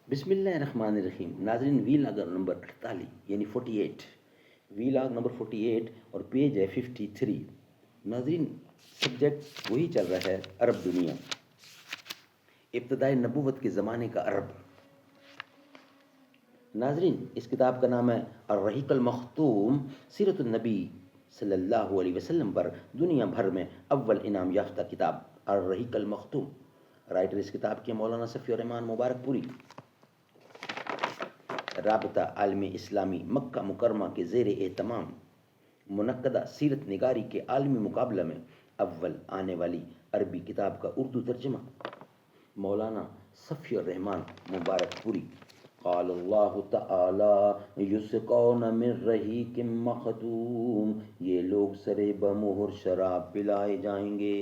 بسم اللہ الرحمن الرحیم. ناظرین، وی لاگ نمبر 48 یعنی 48، وی لاگ نمبر 48 اور پیج ہے 53. ناظرین، سبجیکٹ وہی چل رہا ہے، عرب دنیا، ابتدائی نبوت کے زمانے کا عرب. ناظرین، اس کتاب کا نام ہے الرحیق المختوم، سیرت النبی صلی اللہ علیہ وسلم پر دنیا بھر میں اول انعام یافتہ کتاب الرحیق المختوم. رائٹر اس کتاب کے مولانا صفی الرحمان مبارک پوری. رابطہ عالم اسلامی مکہ مکرمہ کے زیر اہتمام منعقدہ سیرت نگاری کے عالمی مقابلہ میں اول آنے والی عربی کتاب کا اردو ترجمہ. مولانا صفی الرحمان مبارک پوری. قال اللہ تعالی یسقون من رحیق مختوم، یہ لوگ سرے بمہر شراب پلائے جائیں گے.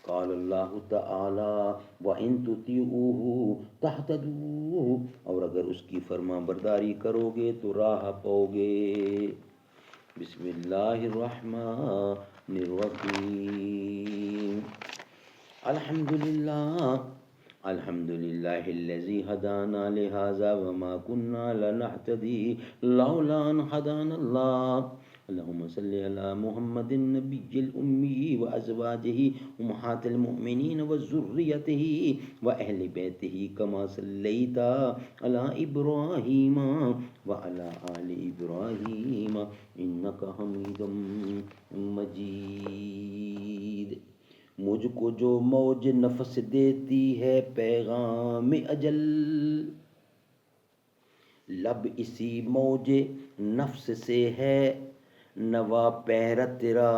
قال اللہ تعالی وَإِن تُطِيعُوهُ تَهْتَدُوا، اور اگر اس کی فرما برداری کرو گے تو راہ پاؤ گے. بسم اللہ الرحمن الرحیم. الحمدللہ الذی ہدانا لہذا وما كنا لنہتدی لولا ان ہدانا اللہ. اللہم صلی علی محمد النبی الامی وازواجہ امہات المؤمنین وذریتہ واہل بیتہ کما صلیت علی ابراہیم وعلی آل ابراہیم انک حمید مجید. مجھ کو جو موج نفس دیتی ہے پیغام اجل، لب اسی موج نفس سے ہے نوا پیر تیرا.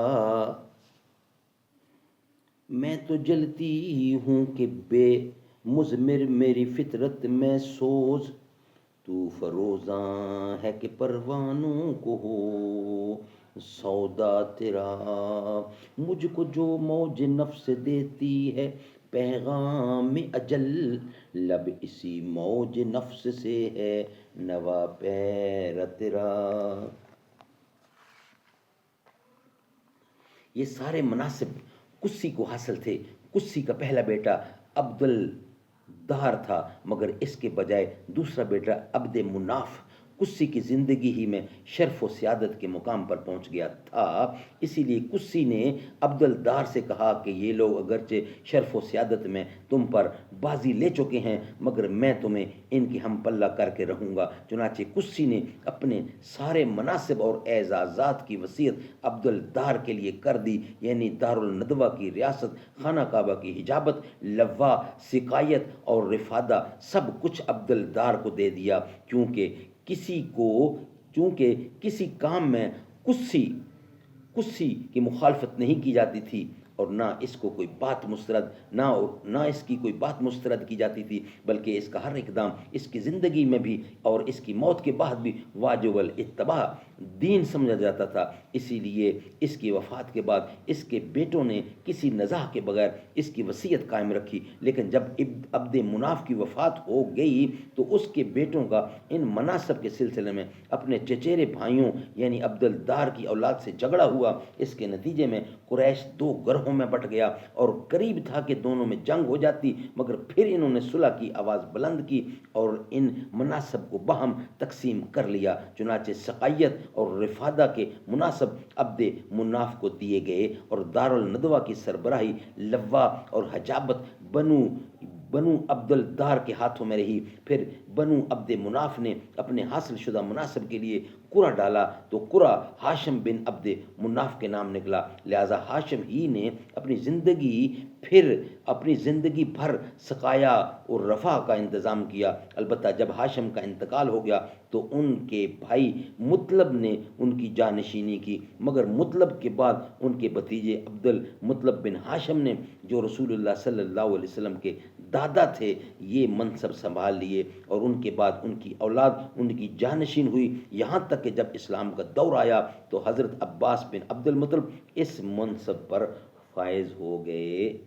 میں تو جلتی ہوں کہ بے مضمر میری فطرت میں سوز، تو فروزاں ہے کہ پروانوں کو ہو سودا تیرا. مجھ کو جو موج نفس دیتی ہے پیغام اجل، لب اسی موج نفس سے ہے نوا پیر تیرا. یہ سارے مناصب کسی کو حاصل تھے. کسی کا پہلا بیٹا عبد الدار تھا، مگر اس کے بجائے دوسرا بیٹا عبد مناف کسی کی زندگی ہی میں شرف و سیادت کے مقام پر پہنچ گیا تھا. اسی لیے کسی نے عبد الدار سے کہا کہ یہ لوگ اگرچہ شرف و سیادت میں تم پر بازی لے چکے ہیں، مگر میں تمہیں ان کی ہم پلہ کر کے رہوں گا. چنانچہ کسی نے اپنے سارے مناصب اور اعزازات کی وصیت عبد الدار کے لیے کر دی، یعنی دارالندوہ کی ریاست، خانہ کعبہ کی حجابت، لوا، سقایت اور رفادہ سب کچھ عبد الدار کو دے دیا. چونکہ کسی کام میں کسی کی مخالفت نہیں کی جاتی تھی، اور نہ اس کی کوئی بات مسترد کی جاتی تھی، بلکہ اس کا ہر اقدام اس کی زندگی میں بھی اور اس کی موت کے بعد بھی واجب الاتباع دین سمجھا جاتا تھا. اسی لیے اس کی وفات کے بعد اس کے بیٹوں نے کسی نزاع کے بغیر اس کی وصیت قائم رکھی. لیکن جب عبد مناف کی وفات ہو گئی تو اس کے بیٹوں کا ان مناصب کے سلسلے میں اپنے چچیرے بھائیوں یعنی عبد الدار کی اولاد سے جھگڑا ہوا. اس کے نتیجے میں قریش دو گروہوں میں بٹ گیا اور قریب تھا کہ دونوں میں جنگ ہو جاتی، مگر پھر انہوں نے صلح کی آواز بلند کی اور ان مناصب کو باہم تقسیم کر لیا. چنانچہ سقائیت اور رفادہ کے مناصب عبد مناف کو دیے گئے اور دارالندوہ کی سربراہی، لوا اور حجابت بنو عبد الدار کے ہاتھوں میں رہی. پھر بنو عبد مناف نے اپنے حاصل شدہ مناصب کے لیے قرعہ ڈالا تو قرعہ ہاشم بن عبد مناف کے نام نکلا. لہذا ہاشم ہی نے اپنی زندگی بھر سقایا اور رفع کا انتظام کیا. البتہ جب ہاشم کا انتقال ہو گیا تو ان کے بھائی مطلب نے ان کی جانشینی کی، مگر مطلب کے بعد ان کے بھتیجے عبد المطلب بن ہاشم نے، جو رسول اللہ صلی اللہ علیہ وسلم کے دادا تھے، یہ منصب سنبھال لیے اور ان کے بعد ان کی اولاد ان کی جانشین ہوئی. یہاں تک کہ جب اسلام کا دور آیا تو حضرت عباس بن عبد المطلب اس منصب پر فائز ہو گئے.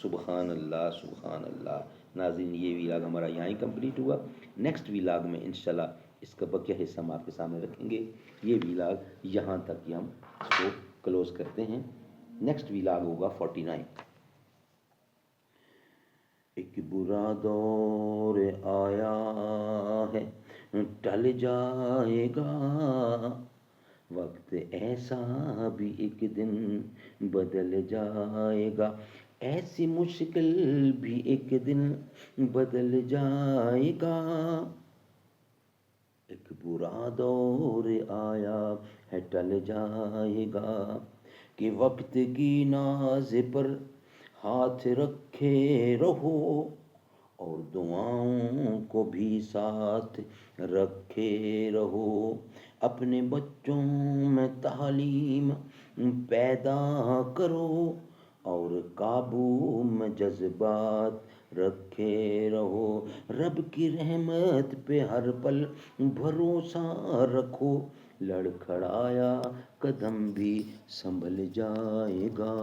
سبحان اللہ سبحان اللہ. ناظرین، یہ ویلاگ ہمارا یہاں ہی کمپلیٹ ہوا. نیکسٹ ویلاگ میں انشاءاللہ اس کا بقیہ حصہ ہم آپ کے سامنے رکھیں گے. یہ ویلاگ یہاں تک کہ ہم اس کو کلوز کرتے ہیں. نیکسٹ ویلاگ ہوگا 49. ایک برا دور آیا ہے، ٹل جائے گا، وقت ایسا بھی ایک دن بدل جائے گا، ایسی مشکل بھی ایک دن بدل جائے گا، ایک برا دور آیا ہے ٹل جائے گا، کہ وقت کی ناز پر ہاتھ رکھے رہو، اور دعاؤں کو بھی ساتھ رکھے رہو، اپنے بچوں میں تعلیم پیدا کرو، اور قابو میں جذبات رکھے رہو، رب کی رحمت پہ ہر پل بھروسہ رکھو، لڑکھڑایا قدم بھی سنبھل جائے گا۔